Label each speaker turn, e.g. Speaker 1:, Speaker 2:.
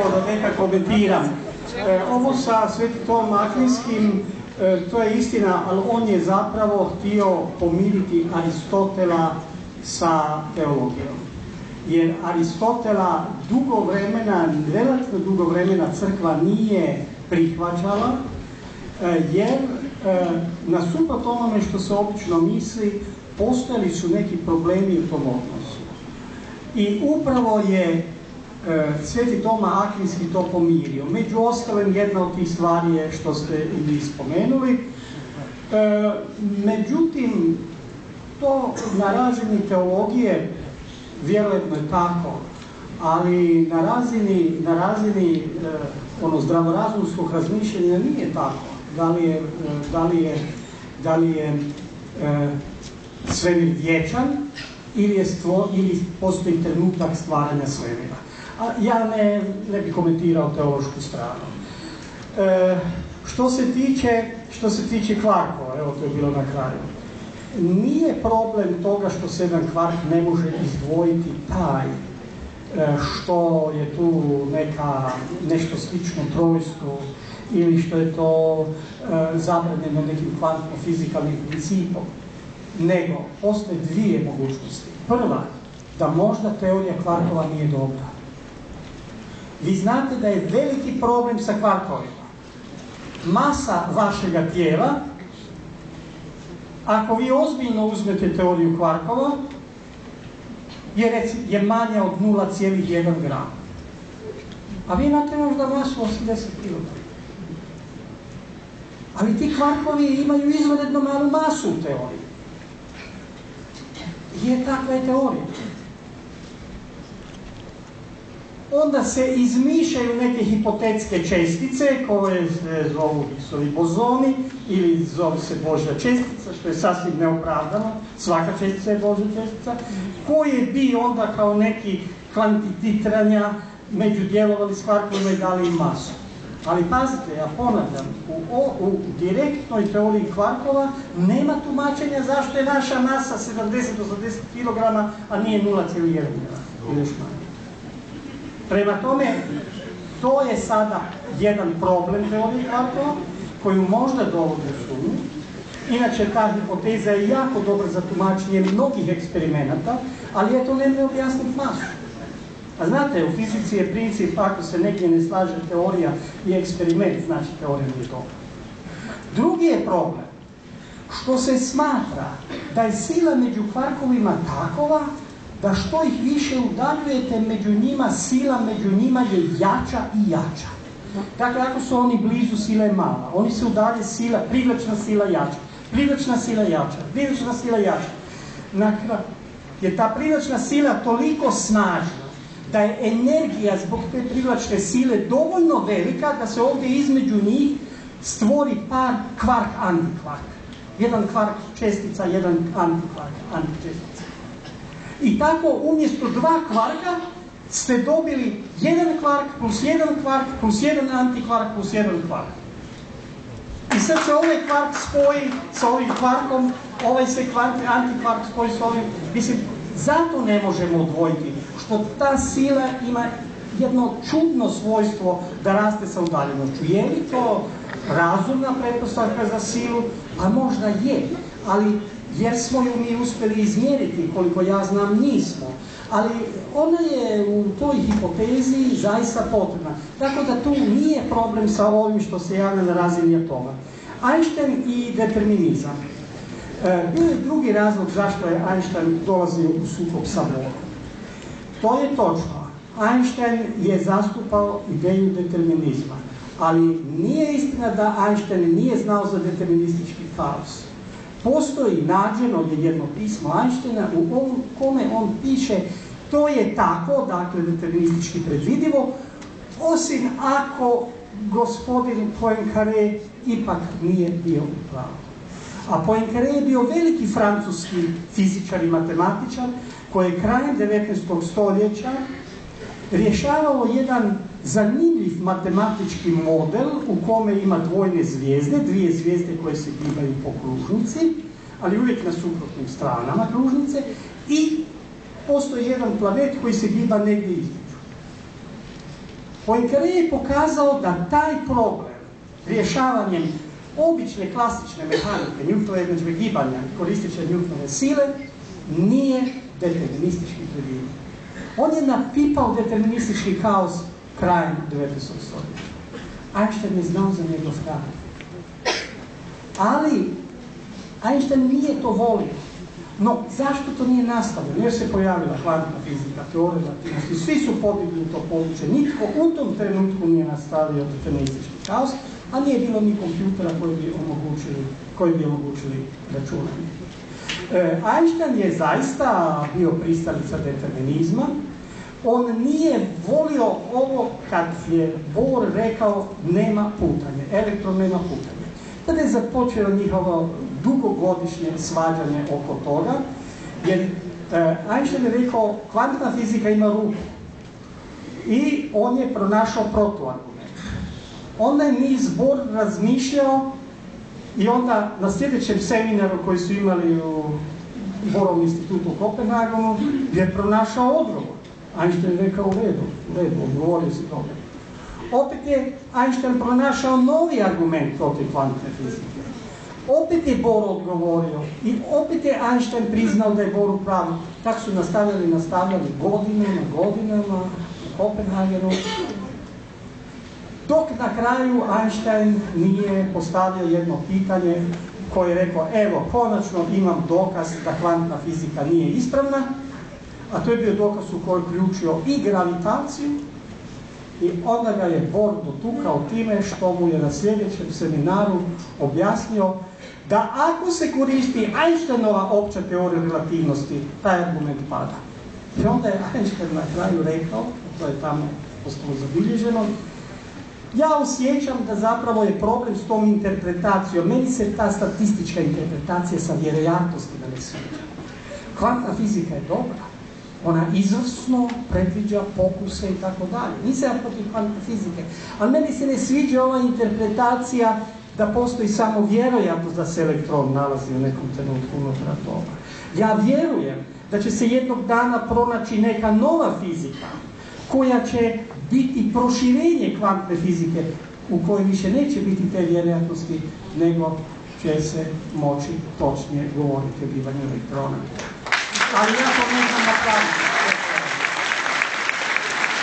Speaker 1: da neka komentiram. Ovo sa Svetim Tomom Akvinskim, to je istina, ali on je zapravo htio pomiriti Aristotela sa teologijom. Jer Aristotela relativno dugo vremena crkva nije prihvaćala, jer nasuprot onome što se obično misli, postojali su neki problemi u tom odnosu. I upravo je Sveti Toma Akvinski to pomirio. Među ostalim, jedna od tih stvari je što ste i vi spomenuli. Međutim, to na razini teologije vjerojatno je tako, ali na razini zdravorazumskog razmišljanja nije tako. Da li je svemir vječan ili postoji trenutak stvaranja svemira. A ja ne bih komentirao teološku stranu. Što se tiče kvarkova, evo to je bilo na kraju. Nije problem toga što se jedan kvark ne može izdvojiti taj što je tu nešto slično trojstvu ili što je to zabranjeno nekim kvantno-fizikalnim principom. Nego, postoje dvije mogućnosti. Prva, da možda teorija kvarkova nije dobra. Vi znate da je veliki problem sa kvarkovima. Masa vašega tijela, ako vi ozbiljno uzmete teoriju kvarkova, je manja od 0,1 gram. A vi imate možda masu 80 kg. Ali ti kvarkovi imaju izvanredno malu masu u teoriji. Je takva je teorija. Onda se izmišljaju neke hipotetske čestice koje se zovu Higgsovi bozoni ili zove se Božja čestica, što je sasvim neopravdano. Svaka čestica je Božja čestica, koje bi onda kao neki kvantititranja međudjelovali s kvarkovima i dali im masu. Ali pazite, ja ponavljam, u direktnoj teoriji kvarkova nema tumačenja zašto je naša masa 70-80 kg, a nije 0,1 gram. Prema tome, to je sada jedan problem teorije kvarkova koju možda dovodi u sumnju. Inače, ta hipoteza je jako dobra za tumačenje mnogih eksperimenata, ali eto ne objasniti masu. A znate, u fizici je princip, ako se negdje ne slaže teorija i eksperiment, znači teorija nije dobra. Drugi je problem što se smatra da je sila među kvarkovima takova da što ih više udaljujete među njima, sila među njima je jača i jača. Dakle, ako su oni blizu, sila je mala. Oni se udalje, privlačna sila jača. Privlačna sila jača. Privlačna sila jača. Na kraju je ta privlačna sila toliko snažna da je energija zbog te privlačne sile dovoljno velika da se ovdje između njih stvori par kvark-antikvark. Jedan kvark čestica, jedan antikvark, antičestica. I tako umjesto dva kvarka ste dobili jedan kvark plus jedan antikvark plus jedan kvark. I sad se ovaj kvark spoji sa ovim kvarkom, ovaj se antikvark spoji sa ovim. Mislim, zato ne možemo odvojiti, što ta sila ima jedno čudno svojstvo da raste sa udaljenošću. Je li to razumna pretpostavka za silu? A možda je, ali jer smo ju mi uspjeli izmjeriti, koliko ja znam nismo. Ali ona je u toj hipotezi zaista potrebna. Tako da tu nije problem sa ovim što se javlja na razini atoma. Einstein i determinizam. Bio je drugi razlog zašto je Einstein dolazio u sukob sa Bohom. To je točno. Einstein je zastupao ideju determinizma. Ali nije istina da Einstein nije znao za deterministički haos. Postoji, nađeno je jedno pismo Einsteina u kome on piše to je tako, dakle deterministički predvidivo, osim ako gospodin Poincaré ipak nije bio u pravu. A Poincaré je bio veliki francuski fizičar i matematičar koji je krajem 19. stoljeća rješavao jedan zanimljiv matematički model u kome ima dvojne zvijezde, dvije zvijezde koje se gibaju po kružnici, ali uvijek na suprotnim stranama kružnice, i postoji jedan planet koji se giba negdje između. Poincaré je pokazao da taj problem rješavanjem obične klasične mehanike, Newtonove jednadžbe gibanja, koristeći Newtonove sile, nije deterministički predvidio. On je napipao deterministički kaos krajem 19. stoljeća. Einstein je znao za njegov rad. Ali Einstein nije to volio. No, zašto to nije nastavljeno? Jer se pojavila kvantna fizika, teorija relativnosti, svi su pobjegli u to područje, nitko u tom trenutku nije nastavio deterministički kaos, a nije bilo ni kompjutera koji bi omogućili računanje. Einstein je zaista bio pristalica determinizma. On nije volio ovo kad je Bohr rekao nema putanje, elektron nema putanje. Tada je započelo njihovo dugogodišnje svađanje oko toga, jer Einstein je rekao kvantna fizika ima ruku i on je pronašao protuargument. Onda je niz Bohr razmišljao i onda na sljedećem seminaru koji su imali u Bohrovom institutu u Kopenhagenu je pronašao odgovor. Einstein je rekao u redu, odgovorio si dobro. Opet je Einstein pronašao novi argument protiv kvantne fizike. Opet je Bohr odgovorio i opet je Einstein priznao da je Bohr u pravu. Tako su nastavljali godinama u Kopenhagenu. Dok na kraju Einstein nije postavio jedno pitanje koje je rekao, evo, konačno imam dokaz da kvantna fizika nije ispravna, a to je bio dokaz u kojoj je uključio i gravitaciju, i onda ga je Bohr dotukao time što mu je na sljedećem seminaru objasnio da ako se koristi Einsteinova opća teorija relativnosti, taj argument pada. I onda je Einstein na kraju rekao, to je tamo postalo zabilježeno, ja osjećam da zapravo je problem s tom interpretacijom. Meni se ta statistička interpretacija sa vjerojatnostima ne sviđa. Kvantna fizika je dobra. Ona izvrsno predviđa pokuse i tako dalje. Nisam ja protiv kvantne fizike. Ali meni se ne sviđa ova interpretacija da postoji samo vjerojatnost da se elektron nalazi u nekom trenutku unutar atoma. Ja vjerujem da će se jednog dana pronaći neka nova fizika koja će biti proširenje kvantne fizike u kojoj više neće biti te vjerojatnosti, nego će se moći točnije govoriti o bivanju elektrona. Ali ja to ne znam napraviti.